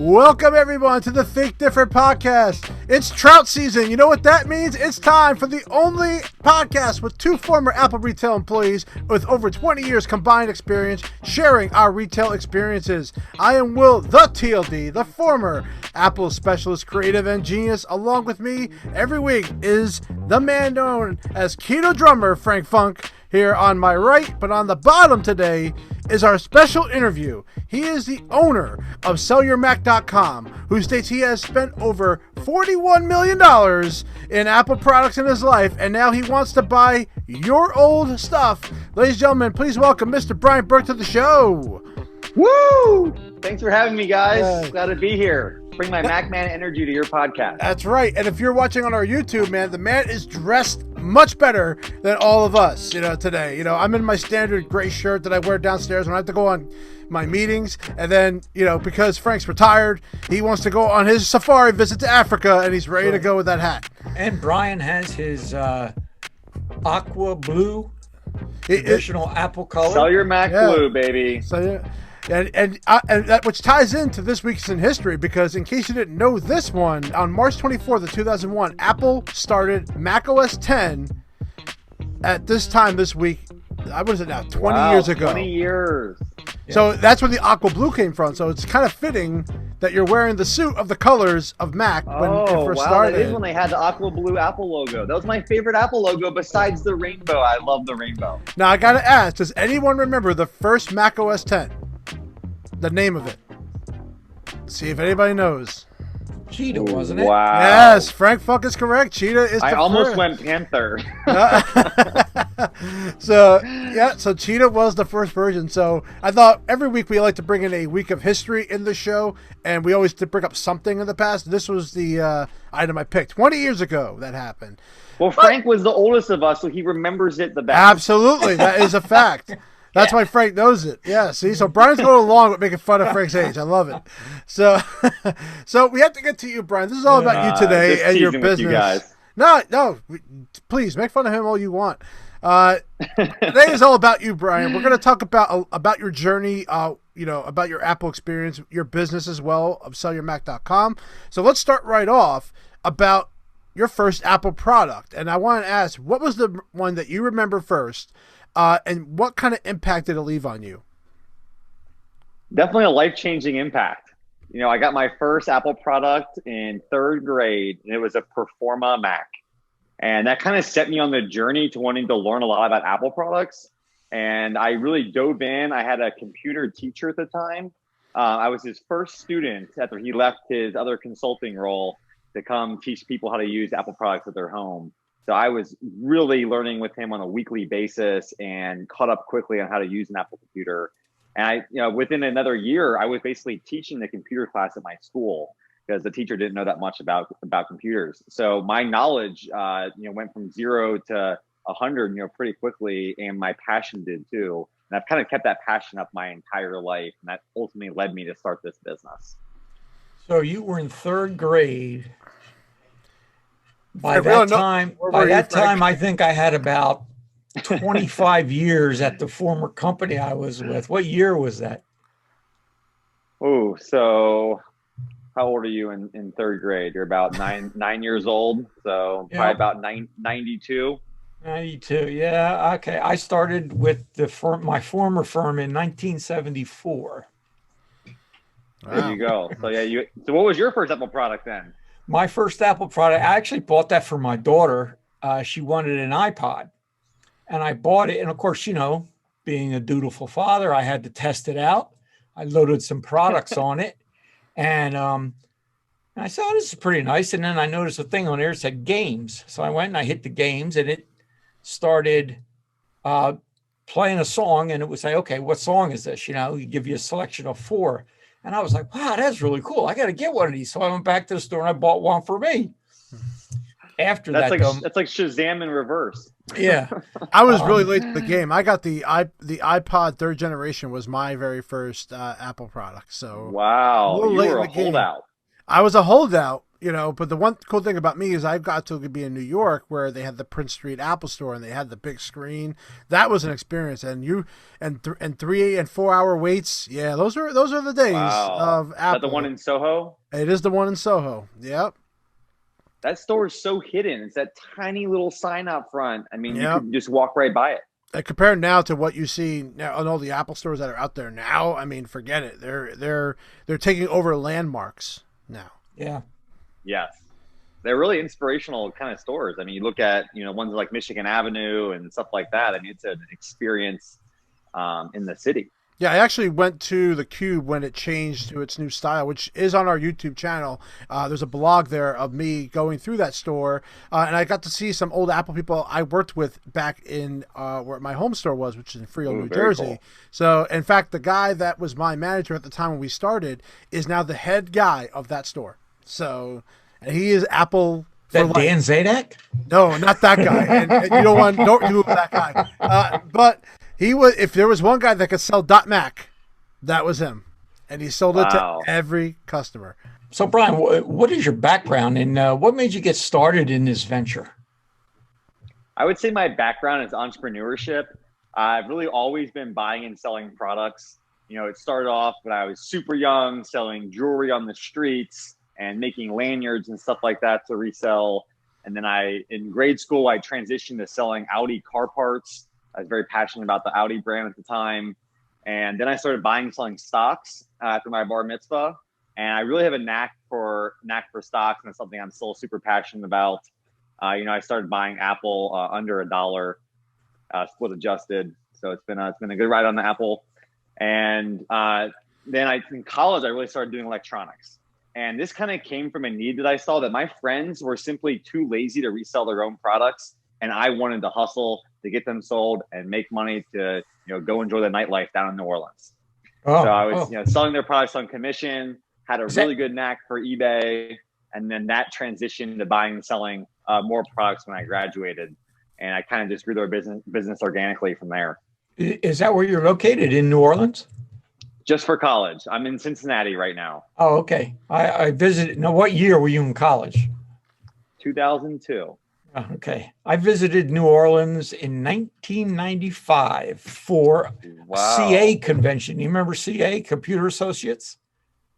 Welcome everyone to the Think Different podcast. It's trout season. You know what that means? It's time for the only podcast with two former Apple retail employees with over 20 years combined experience sharing our retail experiences. I am Will, the TLD, the former Apple specialist, creative, and genius. Along with me every week is the man known as Keto Drummer, Frank Funk, here on my right. But on the bottom today is our special interview. He is the owner of SellYourMac.com, who states he has spent over $41 million in Apple products in his life, and now he wants to buy your old stuff. Ladies and gentlemen, please welcome Mr. Brian Burke to the show. Woo! Thanks for having me, guys. Glad to be here. Bring my Mac Man energy to your podcast. That's right. And if you're watching on our YouTube, man, the man is dressed much better than all of us, today. I'm in my standard gray shirt that I wear downstairs when I have to go on my meetings. And then, because Frank's retired, he wants to go on his safari visit to Africa, and he's ready to go with that hat. And Brian has his aqua blue, traditional Apple color. Sell your Mac blue, baby. So, yeah. And that, which ties into this week's in history, because in case you didn't know this one, on March 24th of 2001, Apple started macOS 10 at this time this week. What is it now? 20 years ago. 20 years. So that's where the aqua blue came from. So it's kind of fitting that you're wearing the suit of the colors of Mac when it first started. That is when they had the aqua blue Apple logo. That was my favorite Apple logo besides the rainbow. I love the rainbow. Now I gotta ask, does anyone remember the first macOS 10? The name of it. See if anybody knows. Cheetah, wasn't it? Wow. Yes, Frank Funk is correct. Cheetah is I almost went Panther. So Cheetah was the first version. So I thought every week we like to bring in a week of history in the show, and we always bring up something in the past. This was the item I picked. 20 years ago that happened. Well, Frank was the oldest of us, so he remembers it the best. Absolutely. That is a fact. That's why Frank knows it. Yeah, see? So Brian's going along with making fun of Frank's age. I love it. So we have to get to you, Brian. This is all about you today and your business. You guys. No, please, make fun of him all you want. Today is all about you, Brian. We're going to talk about your journey, about your Apple experience, your business as well, of SellYourMac.com. So let's start right off about your first Apple product. And I want to ask, what was the one that you remember first? And what kind of impact did it leave on you? Definitely a life-changing impact. I got my first Apple product in third grade, and it was a Performa Mac. And that kind of set me on the journey to wanting to learn a lot about Apple products. And I really dove in. I had a computer teacher at the time. I was his first student after he left his other consulting role to come teach people how to use Apple products at their home. So I was really learning with him on a weekly basis and caught up quickly on how to use an Apple computer. And within another year, I was basically teaching the computer class at my school because the teacher didn't know that much about computers. So my knowledge, went from 0 to 100, pretty quickly, and my passion did too. And I've kind of kept that passion up my entire life, and that ultimately led me to start this business. So you were in third grade. By that time, I think I had about 25 years at the former company I was with. What year was that? Oh, so how old are you in third grade? You're about nine years old, so probably about 92. 92, yeah. Okay, I started with my former firm in 1974. Wow. There you go. So so what was your first Apple product then? My first Apple product, I actually bought that for my daughter. She wanted an iPod, and I bought it. And of course, being a dutiful father, I had to test it out. I loaded some products on it, and I said, "Oh, this is pretty nice." And then I noticed a thing on there that said games. So I went and I hit the games, and it started playing a song, and it would say, "Okay, what song is this?" You give you a selection of 4. And I was like, wow, that's really cool. I got to get one of these. So I went back to the store and I bought one for me. After that's like Shazam in reverse. Yeah. I was really late to the game. I got the iPod third generation was my very first Apple product. So wow, you were a holdout. I was a holdout, but the one cool thing about me is I got to be in New York where they had the Prince Street Apple Store and they had the big screen. That was an experience. And 3 and 4 hour waits. Yeah, those are the days of Apple. Is that the one in Soho? It is the one in Soho. Yep. That store is so hidden. It's that tiny little sign out front. I mean, you could just walk right by it. And compared now to what you see now on all the Apple stores that are out there now, I mean, forget it. They're taking over landmarks now. Yeah. Yes. They're really inspirational kind of stores. I mean, you look at, ones like Michigan Avenue and stuff like that. I mean, it's an experience in the city. Yeah, I actually went to the Cube when it changed to its new style, which is on our YouTube channel. There's a blog there of me going through that store, and I got to see some old Apple people I worked with back in where my home store was, which is in Freehold, New Jersey. Cool. So, in fact, the guy that was my manager at the time when we started is now the head guy of that store. So, and he is Apple. That Dan Zadak? No, not that guy. and you don't do that guy. But he was. If there was one guy that could sell .Mac, that was him, and he sold it to every customer. So, Brian, what is your background, and what made you get started in this venture? I would say my background is entrepreneurship. I've really always been buying and selling products. It started off when I was super young, selling jewelry on the streets and making lanyards and stuff like that to resell. And then in grade school, I transitioned to selling Audi car parts. I was very passionate about the Audi brand at the time. And then I started buying and selling stocks after my bar mitzvah. And I really have a knack for stocks, and it's something I'm still super passionate about. I started buying Apple under $1, split adjusted. So it's been a good ride on the Apple. And then in college, I really started doing electronics. And this kind of came from a need that I saw that my friends were simply too lazy to resell their own products. And I wanted to hustle to get them sold and make money to, go enjoy the nightlife down in New Orleans. So I was, selling their products on commission, had a really good knack for eBay. And then that transitioned to buying and selling more products when I graduated. And I kind of just grew their business organically from there. Is that where you're located, in New Orleans? Just for college. I'm in Cincinnati right now. Oh, okay. I visited. Now, what year were you in college? 2002. Oh, okay. I visited New Orleans in 1995 for CA convention. You remember CA, Computer Associates?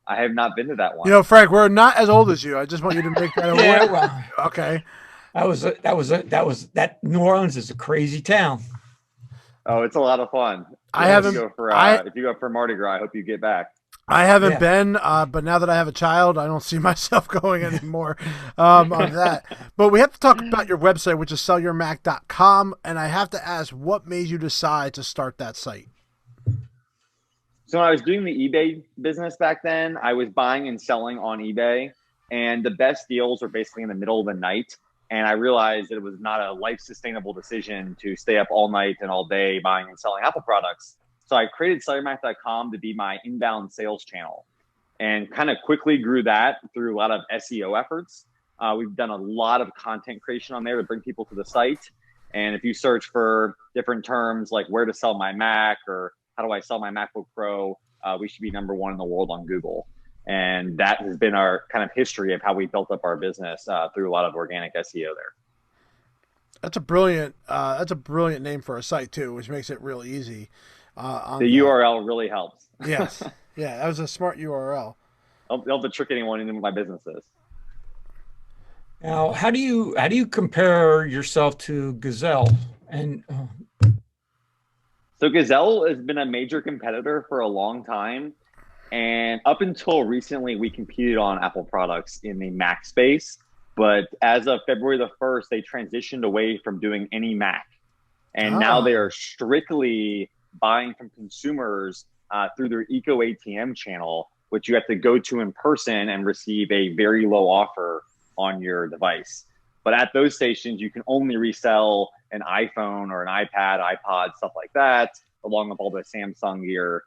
I have not been to that one. Frank, we're not as old as you. I just want you to make that aware. Yeah, well, okay. That New Orleans is a crazy town. Oh, it's a lot of fun. If you go for Mardi Gras, I hope you get back. I haven't been, but now that I have a child, I don't see myself going anymore on that. But we have to talk about your website, which is SellYourMac.com, and I have to ask, what made you decide to start that site? So when I was doing the eBay business back then, I was buying and selling on eBay, and the best deals were basically in the middle of the night. And I realized that it was not a life-sustainable decision to stay up all night and all day buying and selling Apple products. So I created SellYourMac.com to be my inbound sales channel, and kind of quickly grew that through a lot of SEO efforts. We've done a lot of content creation on there to bring people to the site. And if you search for different terms like where to sell my Mac or how do I sell my MacBook Pro, we should be number one in the world on Google. And that has been our kind of history of how we built up our business through a lot of organic SEO there. That's a brilliant name for a site too, which makes it real easy. The URL really helps. Yes. Yeah, that was a smart URL. I'll be able to trick anyone into what my business is. Now, how do you compare yourself to Gazelle? So Gazelle has been a major competitor for a long time. And up until recently, we competed on Apple products in the Mac space. But as of February the 1st, they transitioned away from doing any Mac. And now they are strictly buying from consumers through their Eco ATM channel, which you have to go to in person and receive a very low offer on your device. But at those stations, you can only resell an iPhone or an iPad, iPod, stuff like that, along with all the Samsung gear.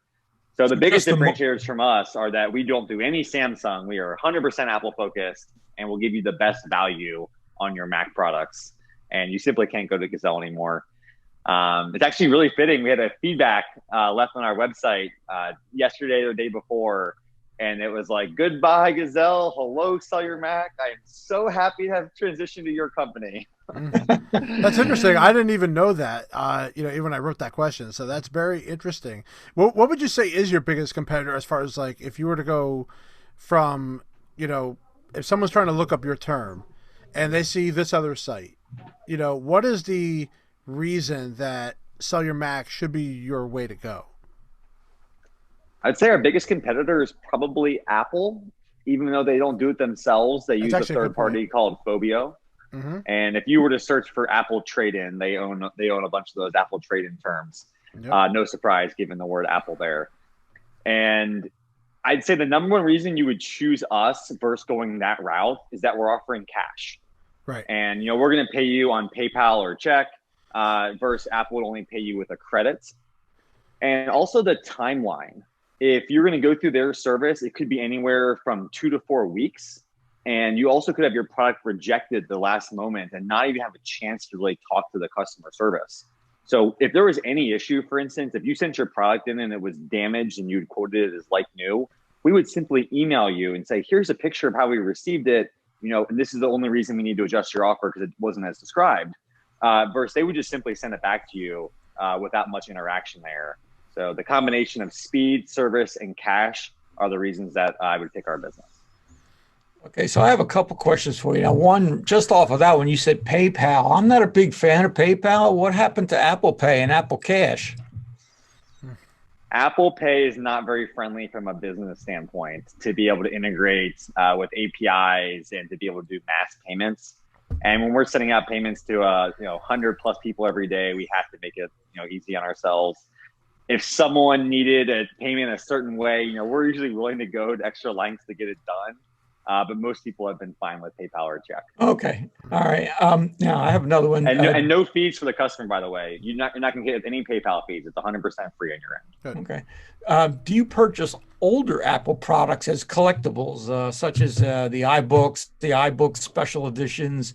So the biggest differentiators from us are that we don't do any Samsung. We are 100% Apple focused, and we'll give you the best value on your Mac products. And you simply can't go to Gazelle anymore. It's actually really fitting. We had a feedback left on our website yesterday or the day before And it was like, goodbye, Gazelle. Hello, SellYourMac. I am so happy to have transitioned to your company. That's interesting. I didn't even know that, even when I wrote that question. So that's very interesting. What would you say is your biggest competitor as far as like, if you were to go from, if someone's trying to look up your term and they see this other site, what is the reason that SellYourMac should be your way to go? I'd say our biggest competitor is probably Apple, even though they don't do it themselves. They use a third party called Phobio. Mm-hmm. And if you were to search for Apple trade-in, they own a bunch of those Apple trade-in terms. Yep. No surprise given the word Apple there. And I'd say the number one reason you would choose us versus going that route is that we're offering cash. Right. And, we're going to pay you on PayPal or check versus Apple would only pay you with a credit. And also the timeline. If you're going to go through their service, it could be anywhere from 2 to 4 weeks. And you also could have your product rejected the last moment and not even have a chance to really talk to the customer service. So if there was any issue, for instance, if you sent your product in and it was damaged and you'd quoted it as like new, we would simply email you and say, here's a picture of how we received it, and this is the only reason we need to adjust your offer because it wasn't as described. Versus they would just simply send it back to you without much interaction there. So the combination of speed, service, and cash are the reasons that I would pick our business. Okay, so I have a couple questions for you. Now, one, just off of that, when you said PayPal, I'm not a big fan of PayPal. What happened to Apple Pay and Apple Cash? Apple Pay is not very friendly from a business standpoint to be able to integrate with APIs and to be able to do mass payments. And when we're sending out payments to 100 plus people every day, we have to make it easy on ourselves. If someone needed a payment a certain way, we're usually willing to go to extra lengths to get it done. But most people have been fine with PayPal or check. Okay. All right. Now I have another one. And no fees for the customer, by the way. You're not going to get any PayPal fees. It's 100% free on your end. Okay. Do you purchase older Apple products as collectibles, such as the iBooks special editions,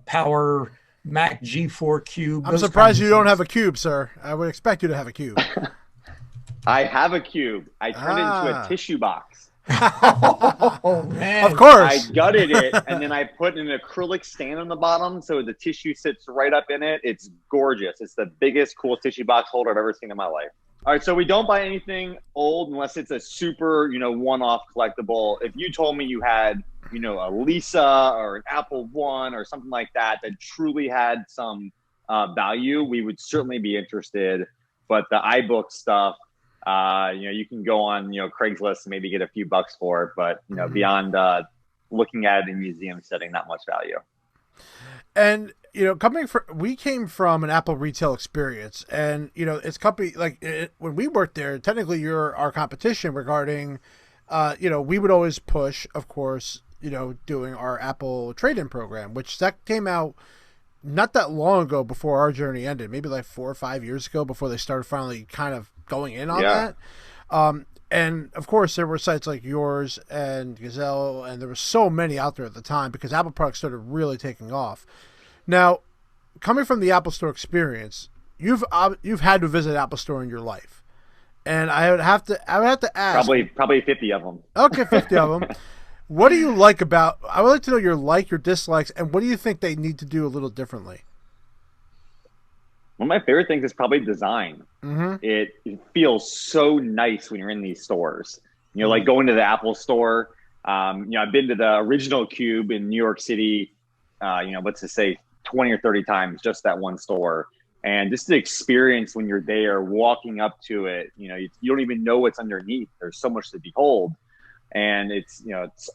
Power Mac G4 Cube? I'm surprised you don't have a cube, sir. I would expect you to have a cube. I have a cube. I turned it into a tissue box. Oh, man. Of course. I gutted it, and then I put an acrylic stand on the bottom so the tissue sits right up in it. It's gorgeous. It's the biggest, coolest tissue box holder I've ever seen in my life. All right, so we don't buy anything old unless it's a super, one-off collectible. If you told me you had, a Lisa or an Apple One or something like that truly had some value, we would certainly be interested. But the iBook stuff, you can go on, Craigslist and maybe get a few bucks for it, but beyond looking at it in a museum setting, not much value. And we came from an Apple retail experience, and it's company when we worked there. Technically, you're our competition regarding, we would always push, of course, doing our Apple trade-in program, which that came out not that long ago before our journey ended, maybe like 4 or 5 years ago before they started finally kind of going in on that. And of course there were sites like yours and Gazelle, and there were so many out there at the time because Apple products started really taking off. Now, coming from the Apple Store experience, you've had to visit Apple Store in your life, and I would have to ask probably 50 of them. Okay, 50 of them. What do you like about? I would like to know your dislikes, and what do you think they need to do a little differently? One of my favorite things is probably design. Mm-hmm. It feels so nice when you're in these stores. Like going to the Apple Store. I've been to the original Cube in New York City. 20 or 30 times, just that one store. And just the experience when you're there, walking up to it, you don't even know what's underneath. There's so much to behold. And it's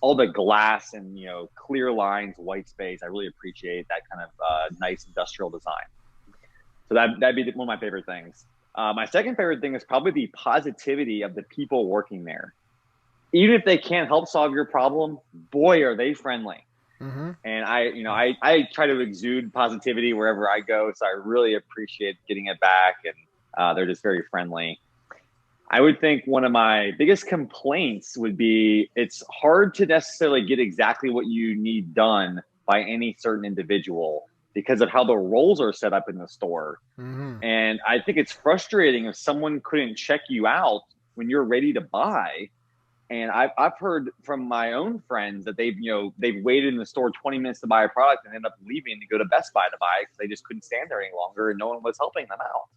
all the glass and, clear lines, white space. I really appreciate that kind of nice industrial design. So that'd be one of my favorite things. My second favorite thing is probably the positivity of the people working there. Even if they can't help solve your problem, boy, are they friendly. Mm-hmm. And I try to exude positivity wherever I go. So I really appreciate getting it back. And they're just very friendly. I would think one of my biggest complaints would be it's hard to necessarily get exactly what you need done by any certain individual because of how the roles are set up in the store. Mm-hmm. And I think it's frustrating if someone couldn't check you out when you're ready to buy And I've heard from my own friends that they've waited in the store 20 minutes to buy a product and end up leaving to go to Best Buy to buy it because they just couldn't stand there any longer and no one was helping them out.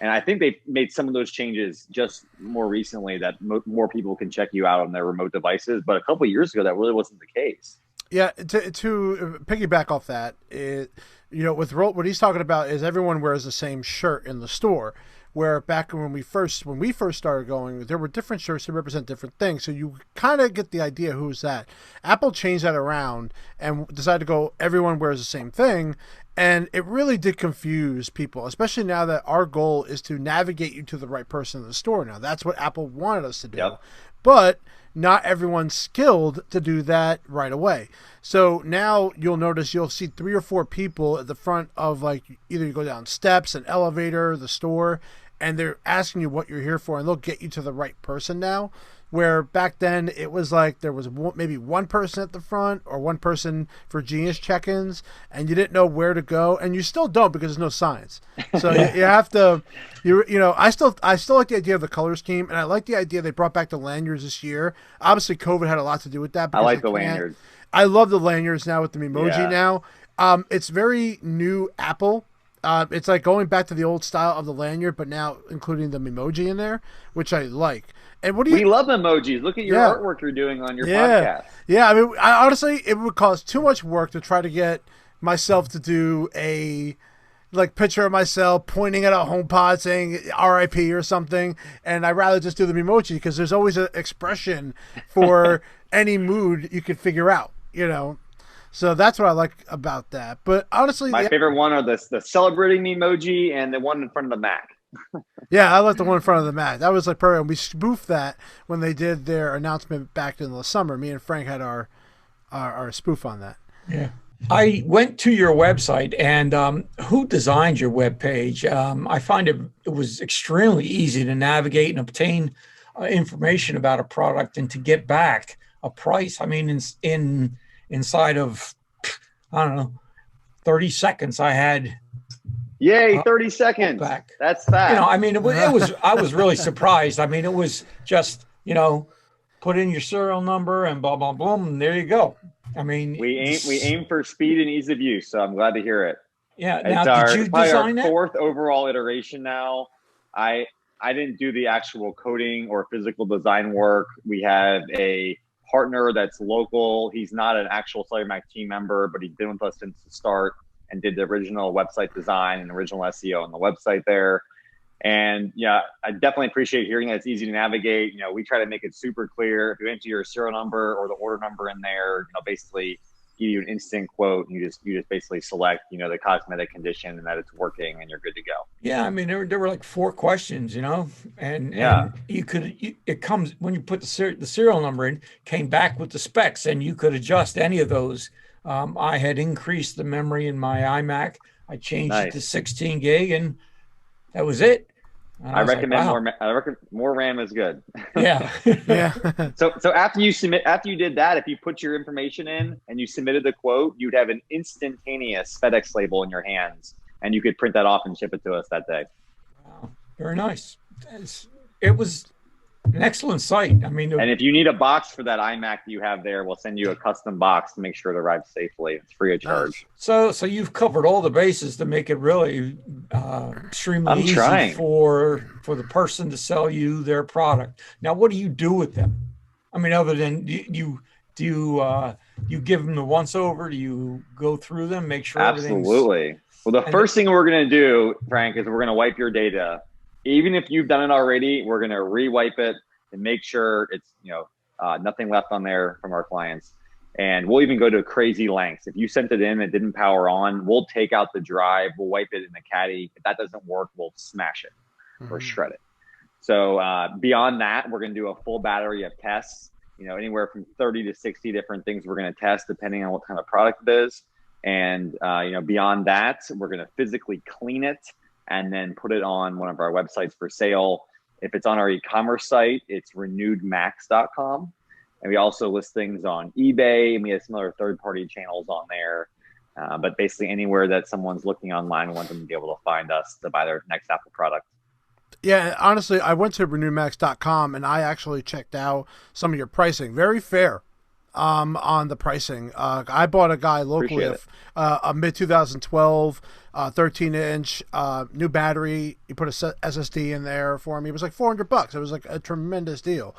And I think they've made some of those changes just more recently that more people can check you out on their remote devices. But a couple of years ago, that really wasn't the case. Yeah, to piggyback off that, with what he's talking about is everyone wears the same shirt in the store. Where back when we first started going, there were different shirts that represent different things. So you kind of get the idea who's that. Apple changed that around and decided to go everyone wears the same thing. And it really did confuse people, especially now that our goal is to navigate you to the right person in the store. Now, that's what Apple wanted us to do. Yep. But not everyone's skilled to do that right away. So now you'll see 3 or 4 people at the front of, like, either you go down steps, an elevator, the store, and they're asking you what you're here for, and they'll get you to the right person now. Where back then it was like there was maybe one person at the front or one person for Genius check-ins, and you didn't know where to go, and you still don't because there's no signs. So you have to, I still like the idea of the color scheme, and I like the idea they brought back the lanyards this year. Obviously, COVID had a lot to do with that. I like the lanyards. I love the lanyards now with the Memoji now. It's very new Apple. It's like going back to the old style of the lanyard, but now including the Memoji in there, which I like. And we love emojis. Look at your artwork you're doing on your podcast. Yeah, I mean, honestly, it would cause too much work to try to get myself to do a picture of myself pointing at a HomePod saying RIP or something, and I'd rather just do the Memoji because there's always an expression for any mood you could figure out, So that's what I like about that. But honestly, my favorite one are the celebrating emoji and the one in front of the Mac. Yeah, I like the one in front of the Mac. That was like perfect. And we spoofed that when they did their announcement back in the summer. Me and Frank had our spoof on that. Yeah. I went to your website, and who designed your webpage? I find it was extremely easy to navigate and obtain information about a product and to get back a price. I mean, inside of, I don't know, 30 seconds, I had. Yay, 30 seconds. Back. That's fast. I mean, it was, I was really surprised. I mean, it was just, put in your serial number and blah, blah, blah, and there you go. I mean, we aim for speed and ease of use, so I'm glad to hear it. Yeah. Now, did you design our that? 4th overall iteration now. I didn't do the actual coding or physical design work. We have a partner that's local. He's not an actual SellYourMac team member, but he's been with us since the start and did the original website design and original SEO on the website there. And yeah, I definitely appreciate hearing that it's easy to navigate. We try to make it super clear. If you enter your serial number or the order number in there, basically give you an instant quote. And you just basically select, the cosmetic condition and that it's working and you're good to go. Yeah. I mean, there were like 4 questions, and you could, it comes when you put the serial number in, came back with the specs, and you could adjust any of those. I had increased the memory in my iMac. I changed it to 16 gig, and that was it. And I recommend more RAM is good. Yeah. Yeah. So after you did that, if you put your information in and you submitted the quote, you'd have an instantaneous FedEx label in your hands, and you could print that off and ship it to us that day. Wow. Very nice. It was an excellent site. I mean, and if you need a box for that iMac that you have there, we'll send you a custom box to make sure it arrives safely. It's free of charge. So you've covered all the bases to make it really extremely easy for the person to sell you their product. Now, what do you do with them? I mean, other than you give them the once over? Do you go through them, make sure everything's... Absolutely. Well, the first thing we're going to do, Frank, is we're going to wipe your data. Even if you've done it already, we're going to re-wipe it and make sure it's, nothing left on there from our clients. And we'll even go to crazy lengths. If you sent it in and it didn't power on, we'll take out the drive, we'll wipe it in the caddy. If that doesn't work, we'll smash it or shred it. So beyond that, we're going to do a full battery of tests, anywhere from 30 to 60 different things we're going to test depending on what kind of product it is. And, beyond that, we're going to physically clean it and then put it on one of our websites for sale. If it's on our e-commerce site, it's renewedmax.com. And we also list things on eBay, and we have some other third-party channels on there. But basically anywhere that someone's looking online, we want them to be able to find us to buy their next Apple product. Yeah, honestly, I went to renewmax.com and I actually checked out some of your pricing. Very fair on the pricing. I bought a guy locally a mid 2012 13-inch new battery. He put a SSD in there for me. It was like $400. It was like a tremendous deal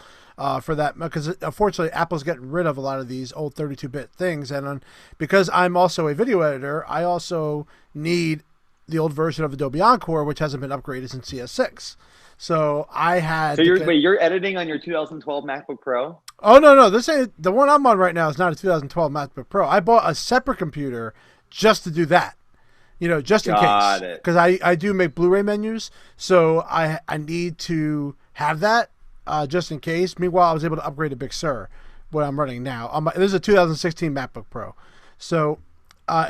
for that, because unfortunately Apple's getting rid of a lot of these old 32-bit things, and because I'm also a video editor, I also need the old version of Adobe Encore, which hasn't been upgraded since CS6. So I had. So you're editing on your 2012 MacBook Pro? Oh no, this ain't the one I'm on right now. Is not a 2012 MacBook Pro. I bought a separate computer just to do that. Just in case, because I do make Blu-ray menus, so I need to have that just in case. Meanwhile, I was able to upgrade to Big Sur, what I'm running now. This is a 2016 MacBook Pro, so.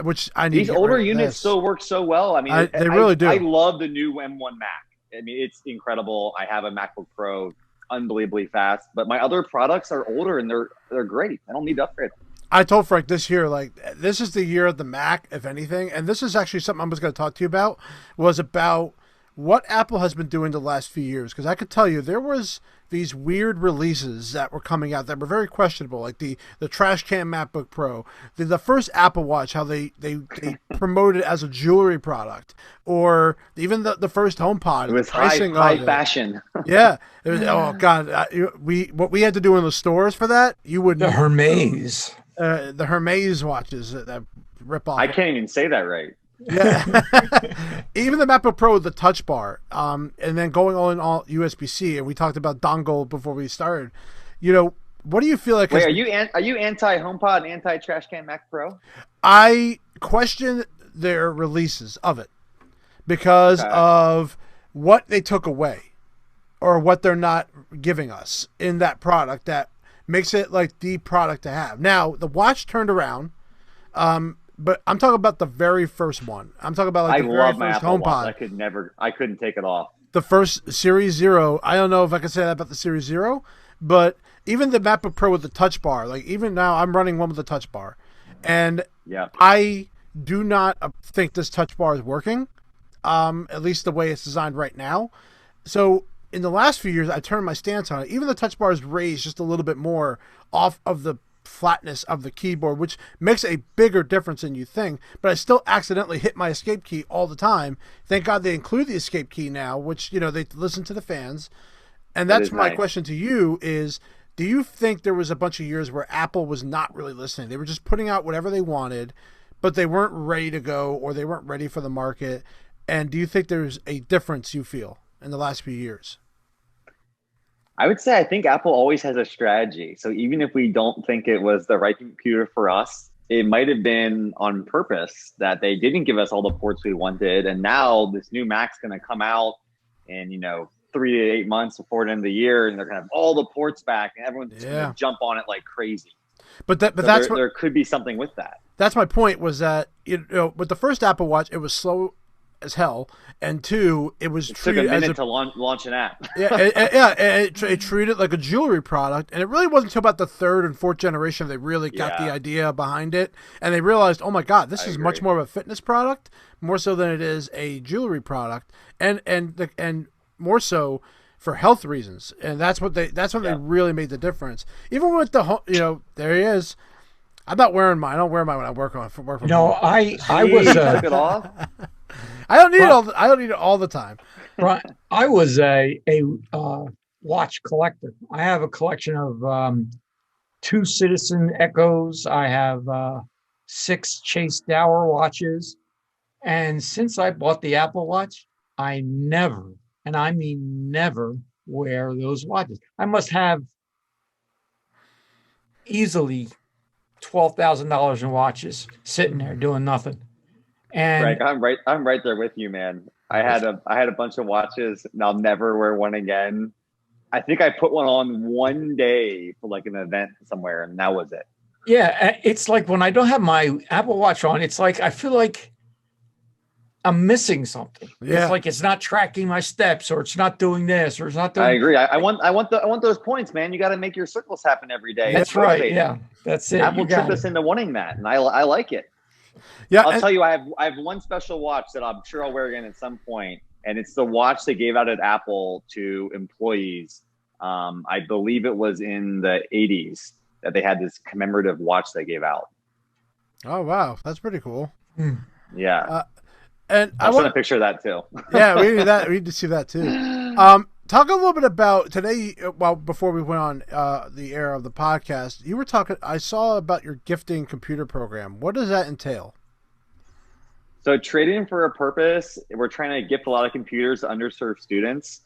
Which I need. These older units still work so well. I mean, they really do. I love the new M1 Mac. I mean, it's incredible. I have a MacBook Pro, unbelievably fast. But my other products are older and they're great. I don't need to upgrade them. I told Frank this year, like, this is the year of the Mac, if anything. And this is actually something I was going to talk to you about. Was about what Apple has been doing the last few years. Because I could tell you there was these weird releases that were coming out that were very questionable, like the trash can MacBook Pro, the first Apple Watch, how they promoted it as a jewelry product, or even the first HomePod. It was high fashion. Yeah, it was, oh god, what we had to do in the stores for that, you wouldn't. The Hermes. The Hermes watches that rip off. I can't even say that right. Yeah, even the MacBook Pro with the Touch Bar, and then going all USB-C, and we talked about dongle before we started. What do you feel like? Wait, are you anti HomePod and anti Trash Can Mac Pro? I question their releases of it because of what they took away, or what they're not giving us in that product that makes it like the product to have. Now the watch turned around. But I'm talking about the very first one. I'm talking about like the very first HomePod. I couldn't take it off. The first Series Zero. I don't know if I can say that about the Series Zero, but even the MacBook Pro with the Touch Bar. Like even now, I'm running one with the Touch Bar, and I do not think this Touch Bar is working. At least the way it's designed right now. So in the last few years, I turned my stance on it. Even the Touch Bar is raised just a little bit more off of the flatness of the keyboard, which makes a bigger difference than you think, but I still accidentally hit my escape key all the time. Thank God they include the escape key now, which they listen to the fans. And that's my question to you is, do you think there was a bunch of years where Apple was not really listening? They were just putting out whatever they wanted, but they weren't ready to go, or they weren't ready for the market? And do you think there's a difference you feel in the last few years? I would say I think Apple always has a strategy. So even if we don't think it was the right computer for us, it might have been on purpose that they didn't give us all the ports we wanted. And now this new Mac's going to come out in, 3 to 8 months before the end of the year, and they're going to have all the ports back, and everyone's going to jump on it like crazy. But there could be something with that. That's my point, was that, with the first Apple Watch, it was slow as hell, and two, it was treated took a minute to launch an app. It treated like a jewelry product, and it really wasn't until about the third and fourth generation they really got the idea behind it, and they realized, oh my god, this is much more of a fitness product, more so than it is a jewelry product, and more so for health reasons, and that's when they really made the difference. Even with the there he is. I'm not wearing mine. I don't wear mine when I work on work. I was took it off. I don't need it. I don't need it all the time. Right. I was a watch collector. I have a collection of 2 Citizen Echoes. I have 6 Chase Dower watches, and since I bought the Apple Watch, I never, and I mean never, wear those watches. I must have easily $12,000 in watches sitting there doing nothing. And Frank, I'm right there with you, man. I had a bunch of watches, and I'll never wear one again. I think I put one on one day for like an event somewhere, and that was it. Yeah, it's like when I don't have my Apple Watch on, it's like I feel like I'm missing something. Yeah. It's like it's not tracking my steps, or it's not doing this, or it's not doing. I agree. I want those points, man. You got to make your circles happen every day. That's right. Yeah, that's it. Apple tricked us into wanting that, and I like it. Yeah, I'll tell you, I have one special watch that I'm sure I'll wear again at some point. and it's the watch they gave out at Apple to employees. I believe it was in the 80s that they had this commemorative watch they gave out. Oh, wow. That's pretty cool. Yeah. And I want a picture of that too. Yeah, we need that. We need to see that too. Talk a little bit about today. Well, before we went on the air of the podcast, you were talking. I saw about your gifting computer program. What does that entail? So, Trade-In for a Purpose, we're trying to gift a lot of computers to underserved students,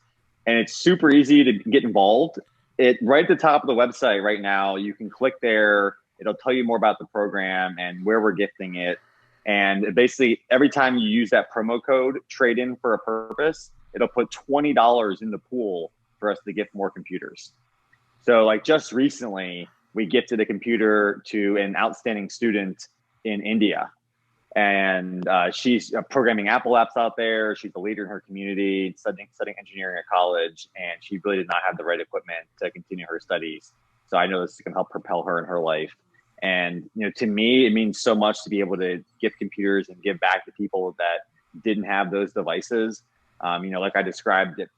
and it's super easy to get involved. Right at the top of the website right now, you can click there. It'll tell you more about the program and where we're gifting it. And basically, every time you use that promo code, Trade-In for a Purpose, it'll put $20 in the pool for us to gift more computers. So like just recently, we gifted a computer to an outstanding student in India. And she's programming Apple apps out there. She's a leader in her community, studying engineering at college. And she really did not have the right equipment to continue her studies. So I know this can help propel her in her life. And, to me, it means so much to be able to gift computers and give back to people that didn't have those devices. Like I described at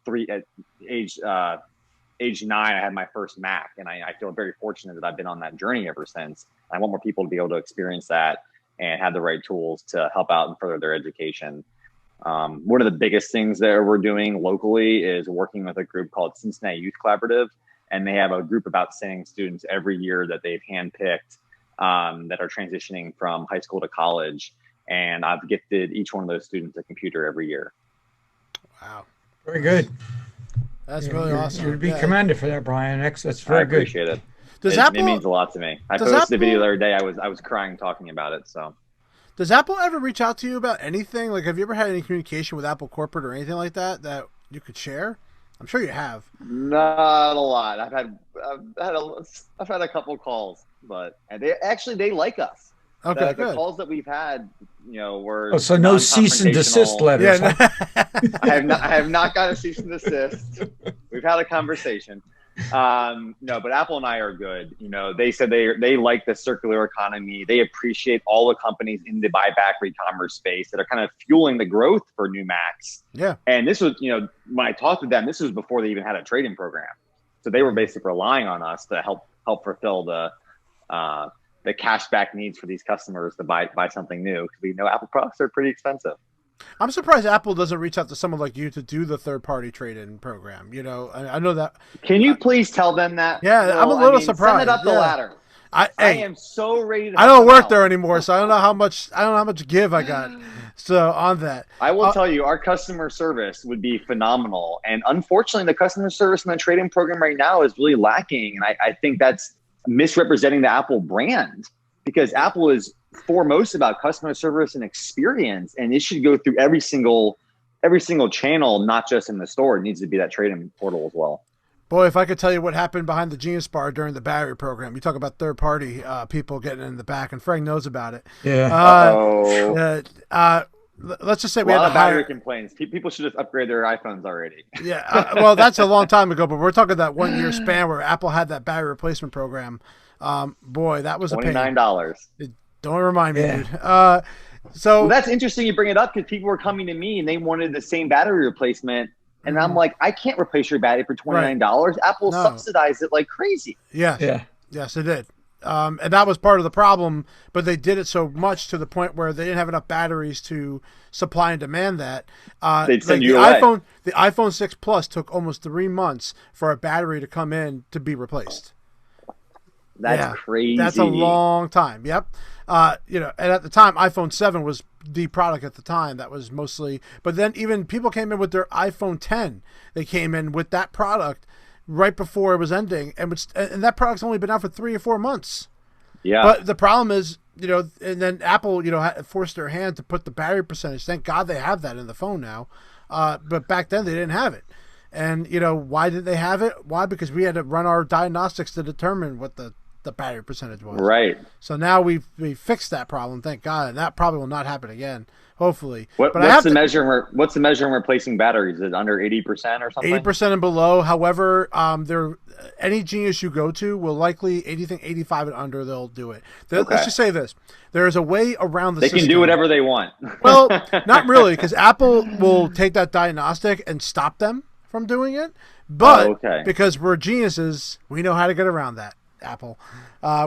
age 9, I had my first Mac, and I feel very fortunate that I've been on that journey ever since. I want more people to be able to experience that and have the right tools to help out and further their education. One of the biggest things that we're doing locally is working with a group called Cincinnati Youth Collaborative, and they have a group of outstanding students every year that they've handpicked that are transitioning from high school to college. And I've gifted each one of those students a computer every year. Wow. Very good. That's really awesome. You'd be commended for that, Brian. That's very good. I appreciate it. It means a lot to me. I posted a video the other day. I was crying talking about it. So, does Apple ever reach out to you about anything? Like, have you ever had any communication with Apple corporate or anything like that you could share? I'm sure you have. Not a lot. I've had a couple calls, but they like us. Okay, the calls that we've had, were so no cease and desist letters. Yeah, I have not got a cease and desist. We've had a conversation. No, but Apple and I are good. They said they like the circular economy. They appreciate all the companies in the buyback e-commerce space that are kind of fueling the growth for new Macs. Yeah. And this was, when I talked to them, this was before they even had a trade-in program. So they were basically relying on us to help fulfill the cashback needs for these customers to buy something new, because we know Apple products are pretty expensive. I'm surprised Apple doesn't reach out to someone like you to do the third-party trade-in program. I know that. Can you please tell them that? Yeah, I'm a little surprised. Send it up the ladder. I am so ready to. I don't work there anymore, so I don't know how much give I got. So on that, I will tell you, our customer service would be phenomenal, and unfortunately, the customer service in the trade-in program right now is really lacking, and I think that's misrepresenting the Apple brand, because Apple is foremost about customer service and experience, and it should go through every single channel, not just in the store. It needs to be that trade-in portal as well. Boy, if I could tell you what happened behind the Genius Bar during the battery program. You talk about third-party people getting in the back, and Frank knows about it. Yeah. Let's just say we had a battery complaints. People should just upgrade their iPhones already. Yeah, well, that's a long time ago, but we're talking that 1 year span where Apple had that battery replacement program. Boy, that was a pain. $29. Don't remind me, dude. So that's interesting you bring it up, because people were coming to me and they wanted the same battery replacement. And I'm like, I can't replace your battery for $29. Right. Apple subsidized it like crazy. Yeah. Yes, it did. And that was part of the problem, but they did it so much to the point where they didn't have enough batteries to supply and demand that. They'd send you away. The iPhone 6 Plus took almost 3 months for a battery to come in to be replaced. That's crazy. That's a long time. Yep. And at the time, iPhone 7 was the product at the time. That was mostly, but then even people came in with their iPhone 10. They came in with that product right before it was ending, and that product's only been out for 3 or 4 months. Yeah. But the problem is, and then Apple, forced their hand to put the battery percentage. Thank God they have that in the phone now. But back then they didn't have it. And, why did they have it? Why? Because we had to run our diagnostics to determine what the the battery percentage was. Right. So now we fixed that problem, thank God, and that probably will not happen again. Hopefully. What's the measure in replacing batteries? Is it under 80% or something? 80% and below. However, any Genius you go to will likely anything 85 and under, they'll do it. Let's just say this: there is a way around the system. They can do whatever they want. Well, not really, because Apple will take that diagnostic and stop them from doing it. But because we're geniuses, we know how to get around that. Apple,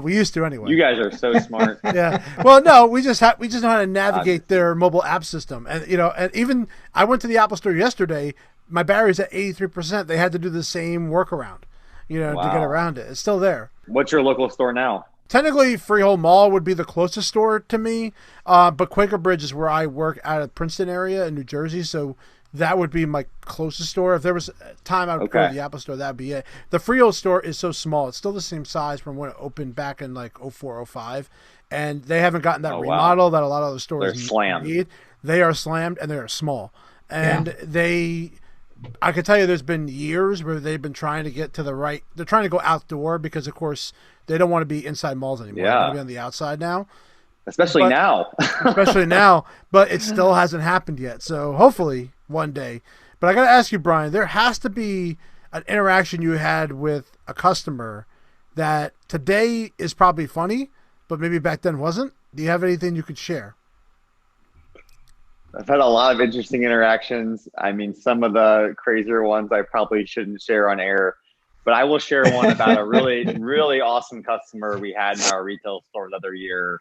we used to anyway. You guys are so smart. Yeah. Well, no, we just know how to navigate their mobile app system, and and even I went to the Apple Store yesterday. My battery's at 83%. They had to do the same workaround, to get around it. It's still there. What's your local store now? Technically, Freehold Mall would be the closest store to me, but Quaker Bridge is where I work out of Princeton area in New Jersey, so that would be my closest store. If there was time I would go to the Apple Store, that would be it. The Freehold store is so small. It's still the same size from when it opened back in like 04, 05. And they haven't gotten that remodel that a lot of other stores need. They are slammed and they are small. And I can tell you there's been years where they've been trying to get to the right. They're trying to go outdoor because, of course, they don't want to be inside malls anymore. They want to be on the outside now. Especially now, but it still hasn't happened yet. So hopefully one day. But I got to ask you, Brian, there has to be an interaction you had with a customer that today is probably funny, but maybe back then wasn't. Do you have anything you could share? I've had a lot of interesting interactions. I mean, some of the crazier ones I probably shouldn't share on air, but I will share one about a really, really awesome customer we had in our retail store the other year.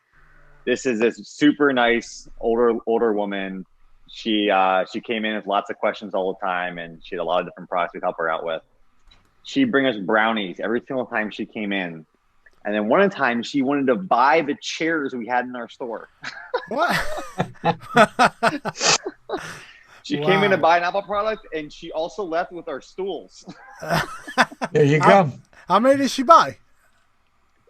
This is this super nice older woman. She came in with lots of questions all the time, and she had a lot of different products we'd help her out with. She'd bring us brownies every single time she came in. And then one time she wanted to buy the chairs we had in our store. What? She came in to buy an Apple product, and she also left with our stools. There you go. How many did she buy?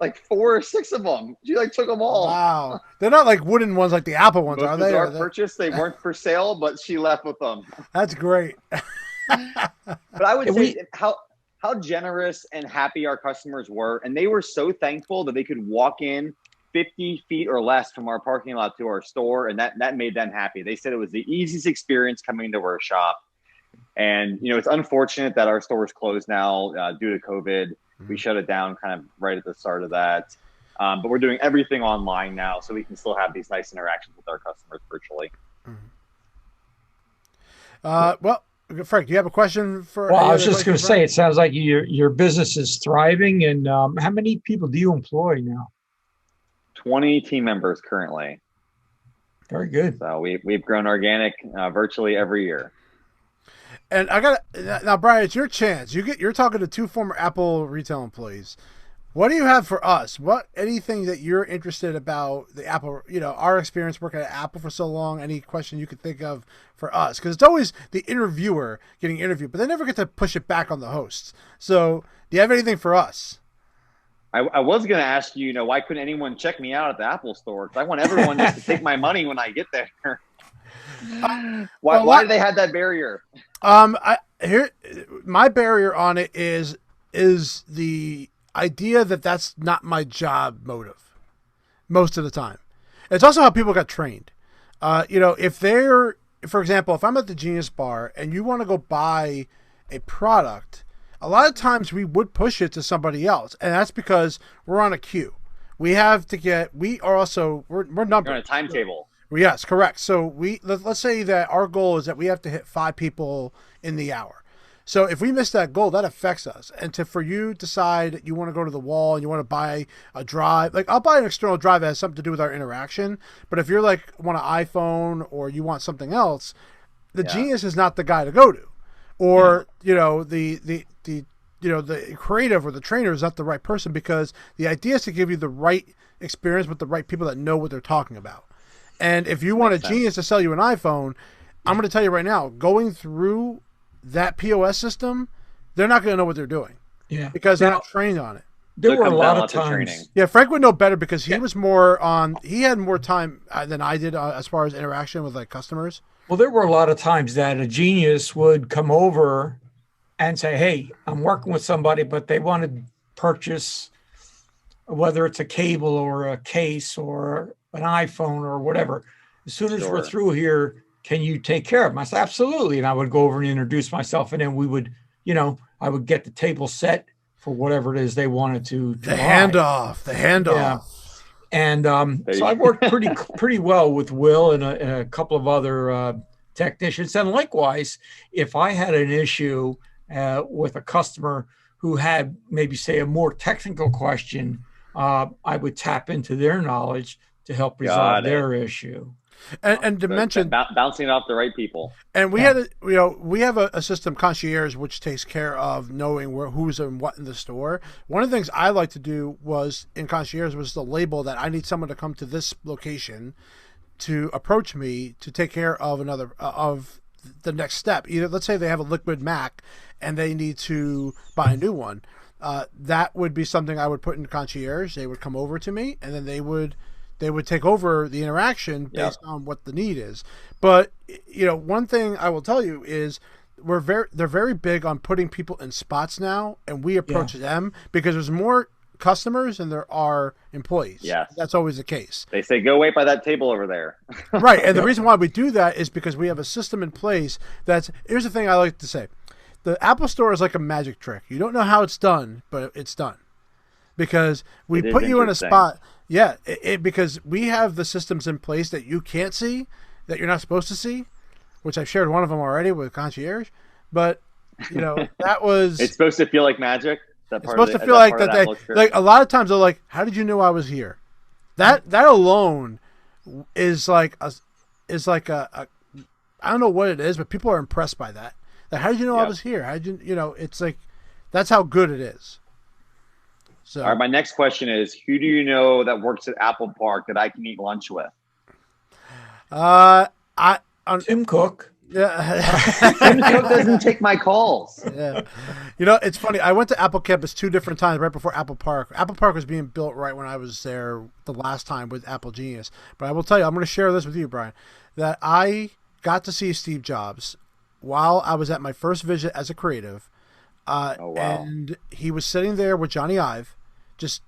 Like 4 or 6 of them. She took them all. Wow. They're not like wooden ones like the Apple ones, are they? Our purchase. They weren't for sale, but she left with them. That's great. But I would say how generous and happy our customers were. And they were so thankful that they could walk in 50 feet or less from our parking lot to our store. And that made them happy. They said it was the easiest experience coming into our shop. And, it's unfortunate that our store is closed now due to COVID. We shut it down kind of right at the start of that. But we're doing everything online now, so we can still have these nice interactions with our customers virtually. Well, Frank, do you have a question for? Well, I was just going to say, it sounds like your business is thriving. And how many people do you employ now? 20 team members currently. Very good. So we've grown organic virtually every year. And I got now, Brian, it's your chance. You're talking to 2 former Apple retail employees. What do you have for us? Anything that you're interested about the Apple, our experience working at Apple for so long, any question you could think of for us? Because it's always the interviewer getting interviewed, but they never get to push it back on the hosts. So do you have anything for us? I was going to ask you, why couldn't anyone check me out at the Apple store? Because I want everyone just to take my money when I get there. Why do they have that barrier? My barrier on it is the idea that that's not my job motive most of the time. It's also how people got trained. If they're, for example, if I'm at the Genius Bar and you want to go buy a product, a lot of times we would push it to somebody else, and that's because we're on a queue. We're numbered. You're on a timetable. Yes, correct. So let's say that our goal is that we have to hit 5 people in the hour. So if we miss that goal, that affects us. And for you decide you want to go to the wall and you want to buy a drive, like I'll buy an external drive that has something to do with our interaction. But if you're want an iPhone or you want something else, the Genius is not the guy to go to, or the creative or the trainer is not the right person, because the idea is to give you the right experience with the right people that know what they're talking about. And if you want a Genius to sell you an iPhone, I'm going to tell you right now, going through that POS system, they're not going to know what they're doing. Yeah. Because they're not trained on it. There were a lot of times. Yeah, Frank would know better because he was he had more time than I did as far as interaction with customers. Well, there were a lot of times that a Genius would come over and say, hey, I'm working with somebody, but they want to purchase whether it's a cable or a case or an iPhone or whatever. As soon as we're through here, can you take care of them? I said, absolutely. And I would go over and introduce myself, and then we would, I would get the table set for whatever it is they wanted to the handoff. Yeah. And so I worked pretty well with Will and a couple of other technicians. And likewise, if I had an issue with a customer who had maybe, say, a more technical question, I would tap into their knowledge to help resolve their issue. And to mention bouncing it off the right people. And we had we have a system, Concierge, which takes care of knowing who's and what in the store. One of the things I like to do was in Concierge was the label that I need someone to come to this location to approach me to take care of another of the next step. Either let's say they have a liquid Mac and they need to buy a new one. That would be something I would put in Concierge. They would come over to me, and then they would take over the interaction based on what the need is. But one thing I will tell you is they're very big on putting people in spots now, and we approach them because there's more customers than there are employees. Yes. That's always the case. They say, go wait by that table over there. Right. And the reason why we do that is because we have a system in place here's the thing I like to say. The Apple Store is like a magic trick. You don't know how it's done, but it's done. Because we put you in a spot. Yeah, because we have the systems in place that you can't see, that you're not supposed to see, which I've shared one of them already with Concierge. But, that was... It's supposed to feel like magic? It's supposed to feel like that like a lot of times they're like, how did you know I was here? That alone is like a I don't know what it is, but people are impressed by that. Like, how did you know I was here? How did you, it's like, that's how good it is. So, all right, my next question is, who do you know that works at Apple Park that I can eat lunch with? Tim Cook. Yeah. Tim Cook doesn't take my calls. Yeah. It's funny. I went to Apple Campus 2 different times right before Apple Park. Apple Park was being built right when I was there the last time with Apple Genius. But I will tell you, I'm going to share this with you, Brian, that I got to see Steve Jobs while I was at my first visit as a creative. And he was sitting there with Johnny Ive.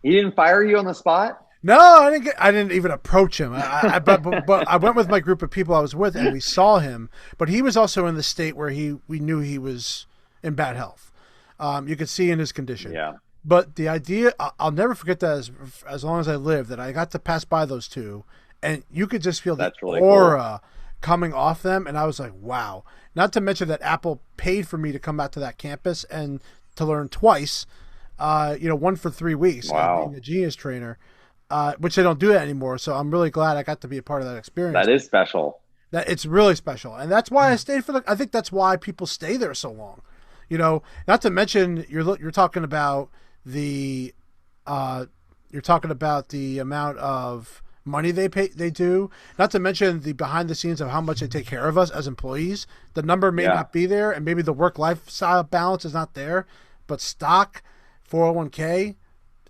He didn't fire you on the spot? No, I didn't even approach him. But I went with my group of people I was with, and we saw him. But he was also in the state where we knew he was in bad health. You could see in his condition. Yeah. But the idea, I'll never forget that as long as I live, that I got to pass by those two, and you could just feel the aura coming off them, and I was like, wow. Not to mention that Apple paid for me to come out to that campus and to learn twice. One for 3 weeks. Wow. Being a Genius trainer, which they don't do that anymore. So I'm really glad I got to be a part of that experience. That is special. That it's really special, and that's why I stayed I think that's why people stay there so long. Not to mention you're talking about the amount of money they do. Not to mention the behind the scenes of how much they take care of us as employees. The number may not be there, and maybe the work lifestyle balance is not there, but stock, 401k,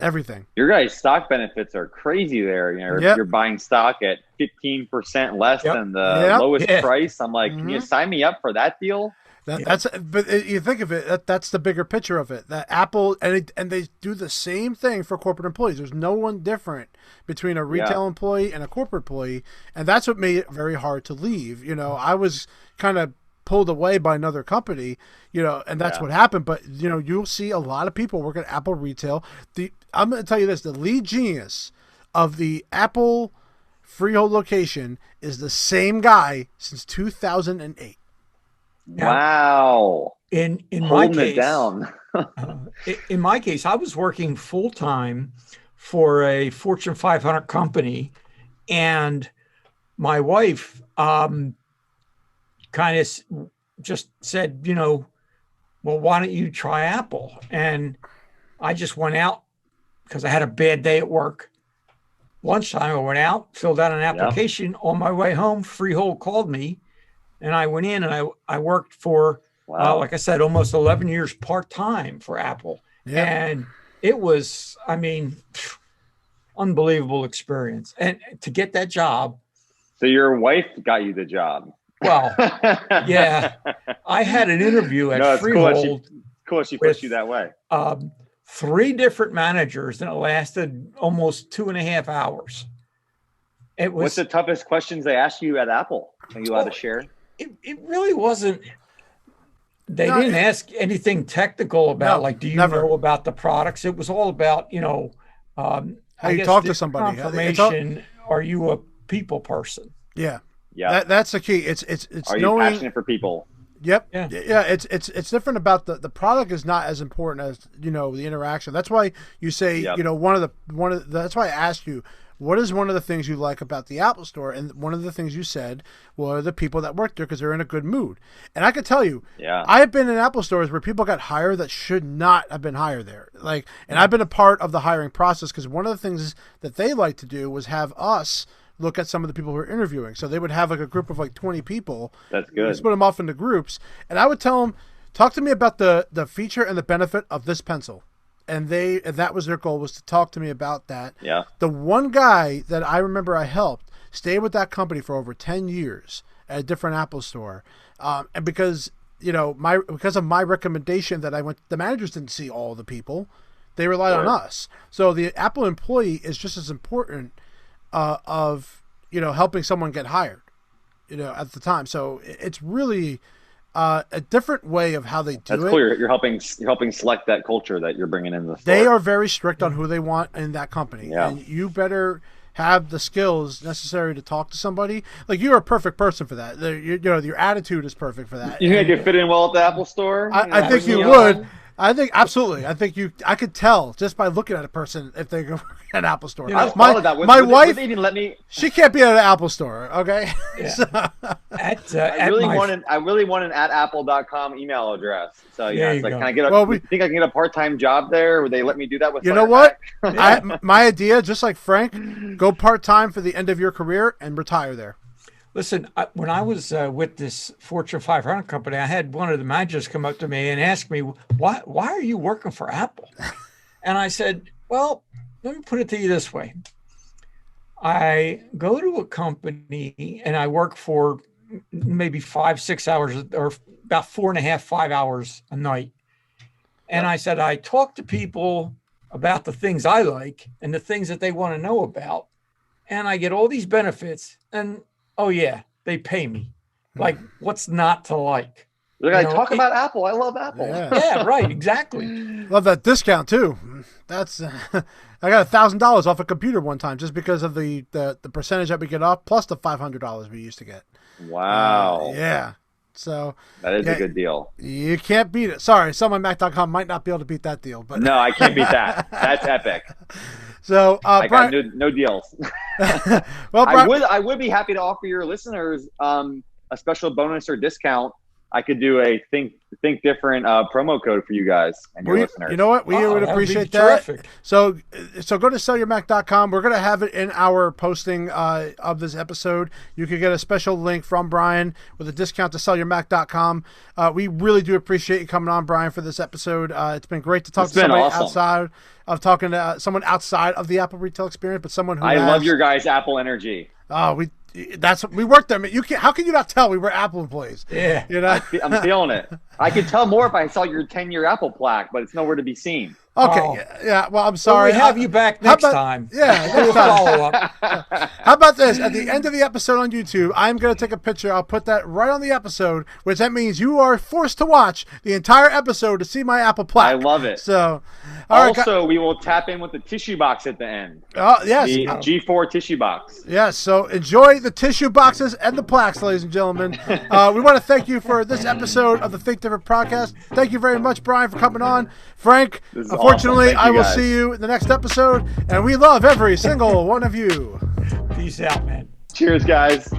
everything. Your guys' stock benefits are crazy there. You're buying stock at 15% less than the lowest price. I'm like, can you sign me up for that deal? But you think of it, that's the bigger picture of it. That Apple and they do the same thing for corporate employees. There's no one different between a retail employee and a corporate employee, and that's what made it very hard to leave. I was kind of pulled away by another company, and that's what happened. But you'll see a lot of people work at Apple retail. I'm going to tell you this: the lead genius of the Apple Freehold location is the same guy since 2008. Wow! In my case, in my case, I was working full time for a Fortune 500 company, and my wife kind of just said, well, why don't you try Apple? And I just went out because I had a bad day at work. Lunchtime, I went out, filled out an application. On my way home, Freehold called me, and I went in and I worked for, like I said, almost 11 years part-time for Apple. Yeah. And it was, unbelievable experience. And to get that job. So your wife got you the job. Well, yeah, I had an interview at Freehold. Cool. She pushed you that way. 3 different managers, and it lasted almost 2.5 hours. It was. What's the toughest questions they asked you at Apple? Are you allowed to share? It really wasn't. They didn't ask anything technical about do you know about the products? It was all about, how you talk to somebody. Confirmation. Are you a people person? Yeah. Yeah. That's the key. It's Are you knowing, passionate for people? Yep. Yeah. It's different about the product is not as important as, the interaction. That's why you say, that's why I asked you, what is one of the things you like about the Apple Store? And one of the things you said were the people that work there because they're in a good mood. And I can tell you, I have been in Apple stores where people got hired that should not have been hired there. And I've been a part of the hiring process because one of the things that they like to do was have us look at some of the people who are interviewing. So they would have a group of 20 people. That's good. Split them off into groups. And I would tell them, talk to me about the feature and the benefit of this pencil. And that was their goal, was to talk to me about that. Yeah. The one guy that I remember I helped stayed with that company for over 10 years at a different Apple store. And because, because of my recommendation that I went, the managers didn't see all the people. They relied on us. So the Apple employee is just as important of helping someone get hired, at the time. So it's really a different way of how they do it. That's cool. You're helping select that culture that you're bringing in the store. They are very strict on who they want in that company, and you better have the skills necessary to talk to somebody. You're a perfect person for that. Your attitude is perfect for that. You think you fit in well at the Apple Store? I think you would. I think absolutely. I think I could tell just by looking at a person if they go to an Apple store. My wife, even let me. She can't be at an Apple store. Okay. Yeah. I really want an @apple.com email address. So it's can I get think I can get a part-time job there? Would they let me do that with? You know what? My idea, just like Frank, go part-time for the end of your career and retire there. Listen, when I was with this Fortune 500 company, I had one of the managers come up to me and ask me, why are you working for Apple? And I said, well, let me put it to you this way. I go to a company and I work for maybe 5-6 hours or about 4.5-5 hours a night. And I said, I talk to people about the things I like and the things that they want to know about. And I get all these benefits and they pay me. What's not to like? I talk about Apple. I love Apple. Yeah, right. Exactly. Love that discount too. That's I got $1,000 off a computer one time just because of the percentage that we get off plus the $500 we used to get. Wow. Yeah. So that is a good deal. You can't beat it. Sorry, SellMyMac.com might not be able to beat that deal, but no, I can't beat that. That's epic. So I Brian, got no deals. Well, Brian, I would be happy to offer your listeners a special bonus or discount. I could do a think different promo code for you guys and your listeners. You know what? We would appreciate that. Terrific. So go to SellYourMac.com. We're going to have it in our posting of this episode. You can get a special link from Brian with a discount to SellYourMac.com. We really do appreciate you coming on, Brian, for this episode. It's been great to talk to somebody outside of talking to someone outside of the Apple retail experience, but someone who love your guys' Apple energy. Oh, we worked there. How can you not tell we were Apple employees? Yeah, I'm feeling it. I could tell more if I saw your 10-year Apple plaque, but it's nowhere to be seen. Okay, yeah. Well, I'm sorry. We'll have you back next time. Yeah, next time. Follow up. How about this? At the end of the episode on YouTube, I'm going to take a picture. I'll put that right on the episode, which that means you are forced to watch the entire episode to see my Apple plaque. I love it. So, also, we will tap in with the tissue box at the end. Oh, yes. The G4 tissue box. Yes, so enjoy the tissue boxes and the plaques, ladies and gentlemen. We want to thank you for this episode of the Think Different podcast. Thank you very much, Brian, for coming on. Frank, unfortunately, I will see you in the next episode, and we love every single one of you. Peace out, man. Cheers, guys.